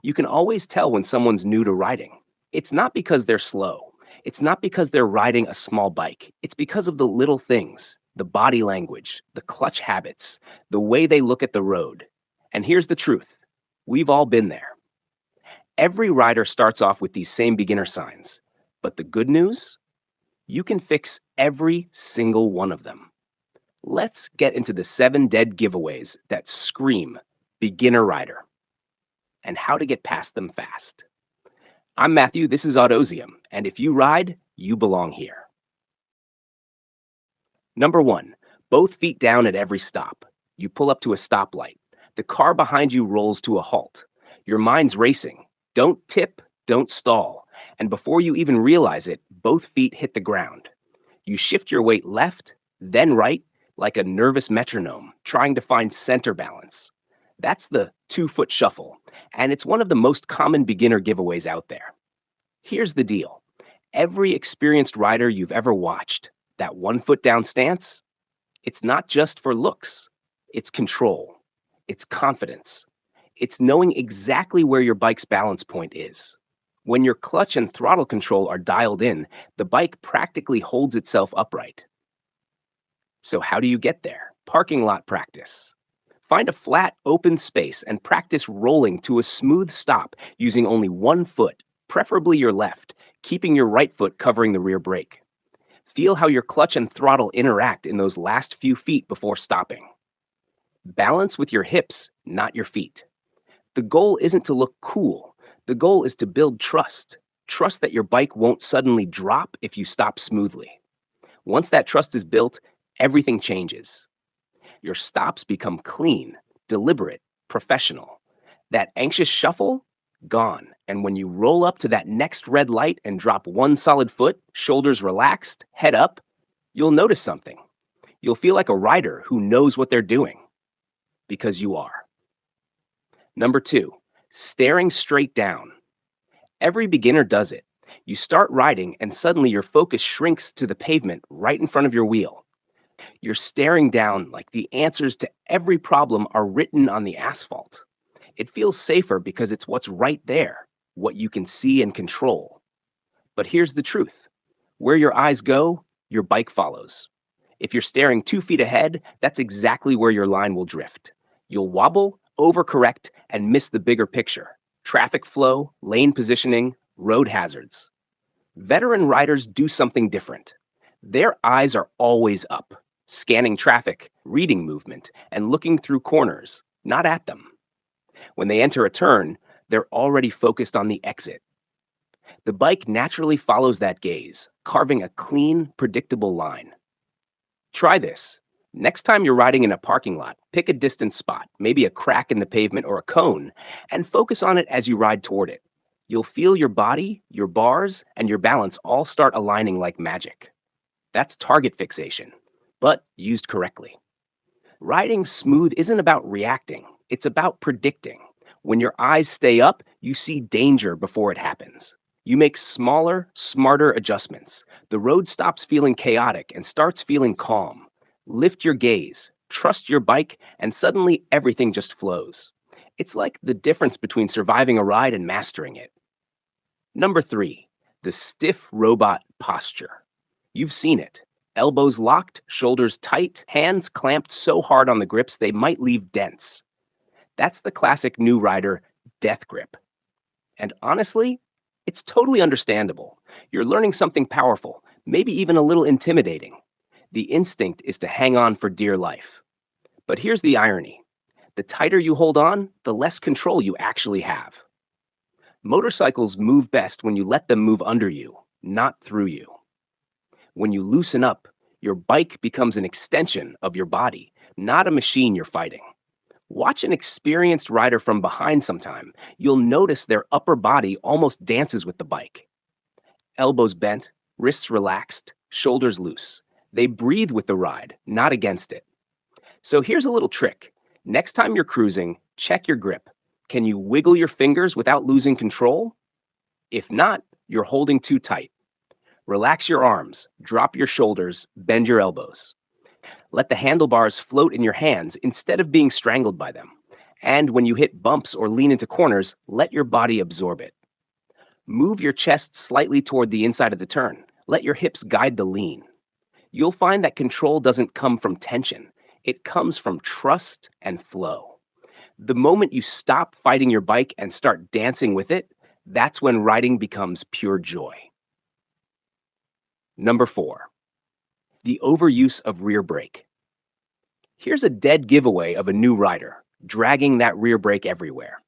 You can always tell when someone's new to riding. It's not because they're slow. It's not because they're riding a small bike. It's because of the little things, the body language, the clutch habits, the way they look at the road. And here's the truth. We've all been there. Every rider starts off with these same beginner signs. But the good news? You can fix every single one of them. Let's get into the 7 dead giveaways that scream beginner rider and how to get past them fast. I'm Matthew, this is Autozium, and if you ride, you belong here. Number 1, both feet down at every stop. You pull up to a stoplight. The car behind you rolls to a halt. Your mind's racing. Don't tip, don't stall. And before you even realize it, both feet hit the ground. You shift your weight left, then right, like a nervous metronome, trying to find center balance. That's the 2-foot shuffle, and it's one of the most common beginner giveaways out there. Here's the deal. Every experienced rider you've ever watched, that 1-foot down stance, it's not just for looks. It's control. It's confidence. It's knowing exactly where your bike's balance point is. When your clutch and throttle control are dialed in, the bike practically holds itself upright. So how do you get there? Parking lot practice. Find a flat, open space and practice rolling to a smooth stop using only 1 foot, preferably your left, keeping your right foot covering the rear brake. Feel how your clutch and throttle interact in those last few feet before stopping. Balance with your hips, not your feet. The goal isn't to look cool. The goal is to build trust. Trust that your bike won't suddenly drop if you stop smoothly. Once that trust is built, everything changes. Your stops become clean, deliberate, professional. That anxious shuffle, gone. And when you roll up to that next red light and drop 1 solid foot, shoulders relaxed, head up, you'll notice something. You'll feel like a rider who knows what they're doing. Because you are. Number 2, staring straight down. Every beginner does it. You start riding and suddenly your focus shrinks to the pavement right in front of your wheel. You're staring down like the answers to every problem are written on the asphalt. It feels safer because it's what's right there, what you can see and control. But here's the truth. Where your eyes go, your bike follows. If you're staring 2 feet ahead, that's exactly where your line will drift. You'll wobble, overcorrect, and miss the bigger picture. Traffic flow, lane positioning, road hazards. Veteran riders do something different. Their eyes are always up, scanning traffic, reading movement, and looking through corners, not at them. When they enter a turn, they're already focused on the exit. The bike naturally follows that gaze, carving a clean, predictable line. Try this. Next time you're riding in a parking lot, pick a distant spot, maybe a crack in the pavement or a cone, and focus on it as you ride toward it. You'll feel your body, your bars, and your balance all start aligning like magic. That's target fixation, but used correctly. Riding smooth isn't about reacting, it's about predicting. When your eyes stay up, you see danger before it happens. You make smaller, smarter adjustments. The road stops feeling chaotic and starts feeling calm. Lift your gaze, trust your bike, and suddenly everything just flows. It's like the difference between surviving a ride and mastering it. Number 3, the stiff robot posture. You've seen it. Elbows locked, shoulders tight, hands clamped so hard on the grips they might leave dents. That's the classic new rider death grip. And honestly, it's totally understandable. You're learning something powerful, maybe even a little intimidating. The instinct is to hang on for dear life. But here's the irony. The tighter you hold on, the less control you actually have. Motorcycles move best when you let them move under you, not through you. When you loosen up, your bike becomes an extension of your body, not a machine you're fighting. Watch an experienced rider from behind sometime. You'll notice their upper body almost dances with the bike. Elbows bent, wrists relaxed, shoulders loose. They breathe with the ride, not against it. So here's a little trick. Next time you're cruising, check your grip. Can you wiggle your fingers without losing control? If not, you're holding too tight. Relax your arms, drop your shoulders, bend your elbows. Let the handlebars float in your hands instead of being strangled by them. And when you hit bumps or lean into corners, let your body absorb it. Move your chest slightly toward the inside of the turn. Let your hips guide the lean. You'll find that control doesn't come from tension, it comes from trust and flow. The moment you stop fighting your bike and start dancing with it, that's when riding becomes pure joy. Number 4, the overuse of rear brake. Here's a dead giveaway of a new rider, dragging that rear brake everywhere.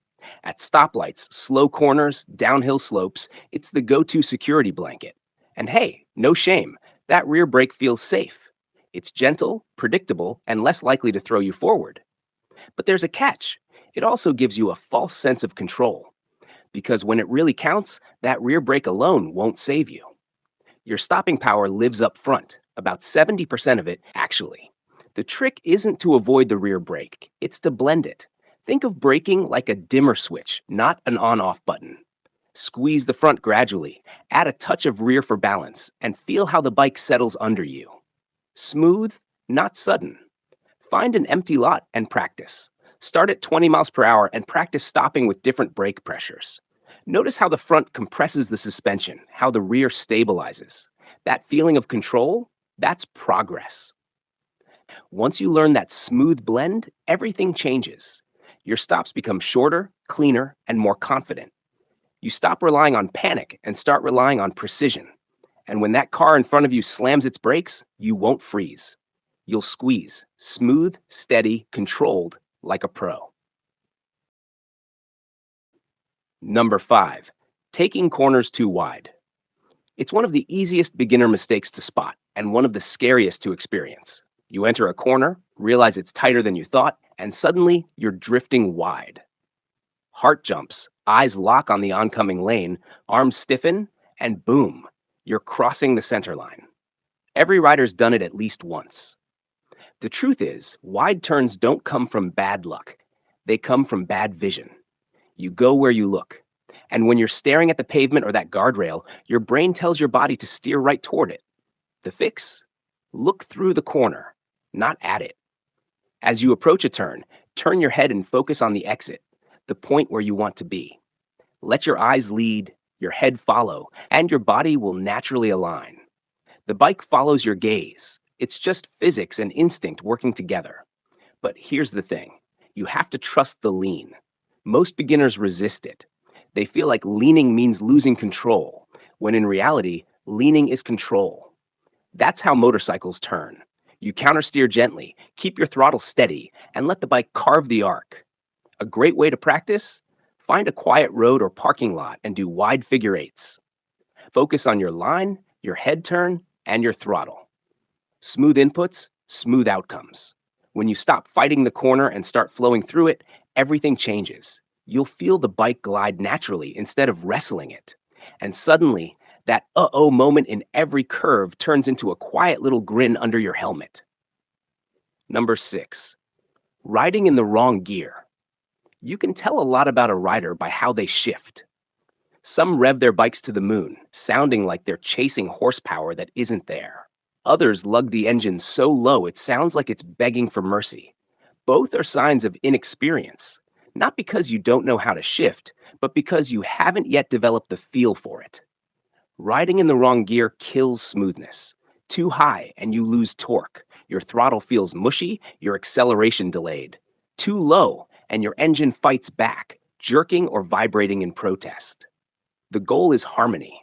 At stoplights, slow corners, downhill slopes, it's the go-to security blanket. And hey, no shame, that rear brake feels safe. It's gentle, predictable, and less likely to throw you forward. But there's a catch. It also gives you a false sense of control. Because when it really counts, that rear brake alone won't save you. Your stopping power lives up front, about 70% of it, actually. The trick isn't to avoid the rear brake, it's to blend it. Think of braking like a dimmer switch, not an on-off button. Squeeze the front gradually, add a touch of rear for balance, and feel how the bike settles under you. Smooth, not sudden. Find an empty lot and practice. Start at 20 miles per hour and practice stopping with different brake pressures. Notice how the front compresses the suspension, how the rear stabilizes. That feeling of control, that's progress. Once you learn that smooth blend, everything changes. Your stops become shorter, cleaner, and more confident. You stop relying on panic and start relying on precision. And when that car in front of you slams its brakes, you won't freeze. You'll squeeze, smooth, steady, controlled, like a pro. Number 5, taking corners too wide. It's one of the easiest beginner mistakes to spot and one of the scariest to experience. You enter a corner, realize it's tighter than you thought, and suddenly you're drifting wide. Heart jumps, eyes lock on the oncoming lane, arms stiffen, and boom, you're crossing the center line. Every rider's done it at least once. The truth is, wide turns don't come from bad luck. They come from bad vision. You go where you look. And when you're staring at the pavement or that guardrail, your brain tells your body to steer right toward it. The fix? Look through the corner, not at it. As you approach a turn, turn your head and focus on the exit, the point where you want to be. Let your eyes lead, your head follow, and your body will naturally align. The bike follows your gaze. It's just physics and instinct working together. But here's the thing. You have to trust the lean. Most beginners resist it. They feel like leaning means losing control, when in reality, leaning is control. That's how motorcycles turn. You countersteer gently, keep your throttle steady, and let the bike carve the arc. A great way to practice? Find a quiet road or parking lot and do wide figure eights. Focus on your line, your head turn, and your throttle. Smooth inputs, smooth outcomes. When you stop fighting the corner and start flowing through it, everything changes. You'll feel the bike glide naturally instead of wrestling it. And suddenly, that uh-oh moment in every curve turns into a quiet little grin under your helmet. Number 6, riding in the wrong gear. You can tell a lot about a rider by how they shift. Some rev their bikes to the moon, sounding like they're chasing horsepower that isn't there. Others lug the engine so low it sounds like it's begging for mercy. Both are signs of inexperience, not because you don't know how to shift, but because you haven't yet developed the feel for it. Riding in the wrong gear kills smoothness. Too high and you lose torque. Your throttle feels mushy, your acceleration delayed. Too low and your engine fights back, jerking or vibrating in protest. The goal is harmony.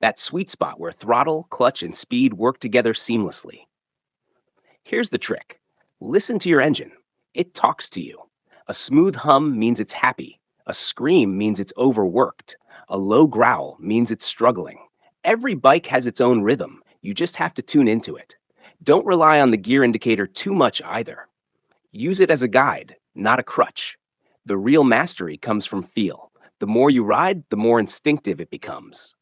That sweet spot where throttle, clutch, and speed work together seamlessly. Here's the trick. Listen to your engine. It talks to you. A smooth hum means it's happy. A scream means it's overworked. A low growl means it's struggling. Every bike has its own rhythm. You just have to tune into it. Don't rely on the gear indicator too much either. Use it as a guide, not a crutch. The real mastery comes from feel. The more you ride, the more instinctive it becomes.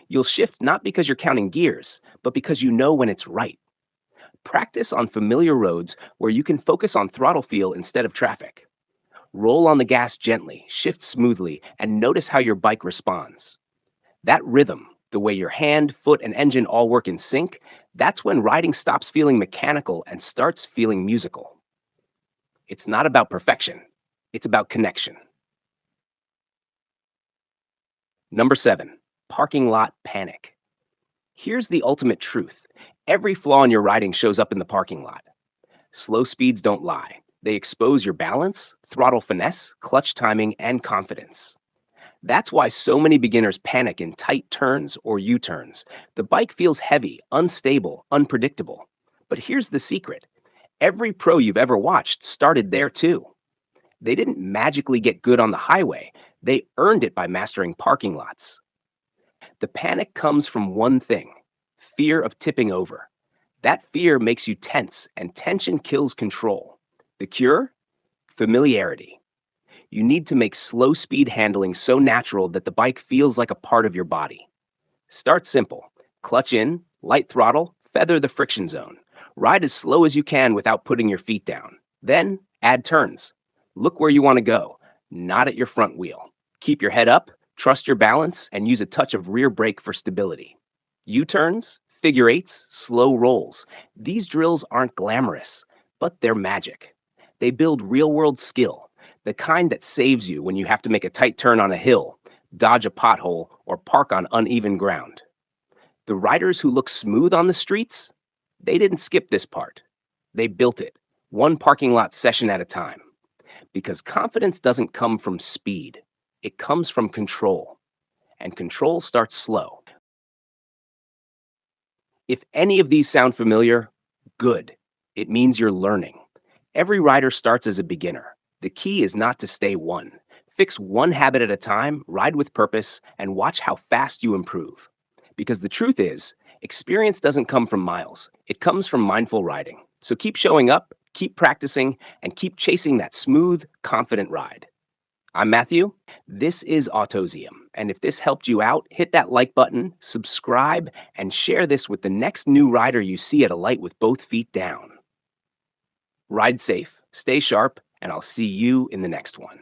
You'll shift not because you're counting gears, but because you know when it's right. Practice on familiar roads where you can focus on throttle feel instead of traffic. Roll on the gas gently, shift smoothly, and notice how your bike responds. That rhythm, the way your hand, foot, and engine all work in sync, that's when riding stops feeling mechanical and starts feeling musical. It's not about perfection. It's about connection. Number 7, parking lot panic. Here's the ultimate truth. Every flaw in your riding shows up in the parking lot. Slow speeds don't lie. They expose your balance, throttle finesse, clutch timing, and confidence. That's why so many beginners panic in tight turns or U turns. The bike feels heavy, unstable, unpredictable. But here's the secret: every pro you've ever watched started there too. They didn't magically get good on the highway, they earned it by mastering parking lots. The panic comes from one thing: fear of tipping over. That fear makes you tense, and tension kills control. The cure? Familiarity. You need to make slow speed handling so natural that the bike feels like a part of your body. Start simple. Clutch in, light throttle, feather the friction zone. Ride as slow as you can without putting your feet down. Then add turns. Look where you want to go, not at your front wheel. Keep your head up, trust your balance, and use a touch of rear brake for stability. U turns, figure eights, slow rolls. These drills aren't glamorous, but they're magic. They build real world skill, the kind that saves you when you have to make a tight turn on a hill, dodge a pothole, or park on uneven ground. The riders who look smooth on the streets, they didn't skip this part. They built it, one parking lot session at a time. Because confidence doesn't come from speed, it comes from control. And control starts slow. If any of these sound familiar, good. It means you're learning. Every rider starts as a beginner. The key is not to stay one. Fix one habit at a time, ride with purpose, and watch how fast you improve. Because the truth is, experience doesn't come from miles, it comes from mindful riding. So keep showing up, keep practicing, and keep chasing that smooth, confident ride. I'm Matthew. This is Autozium. And if this helped you out, hit that like button, subscribe, and share this with the next new rider you see at a light with both feet down. Ride safe, stay sharp, and I'll see you in the next one.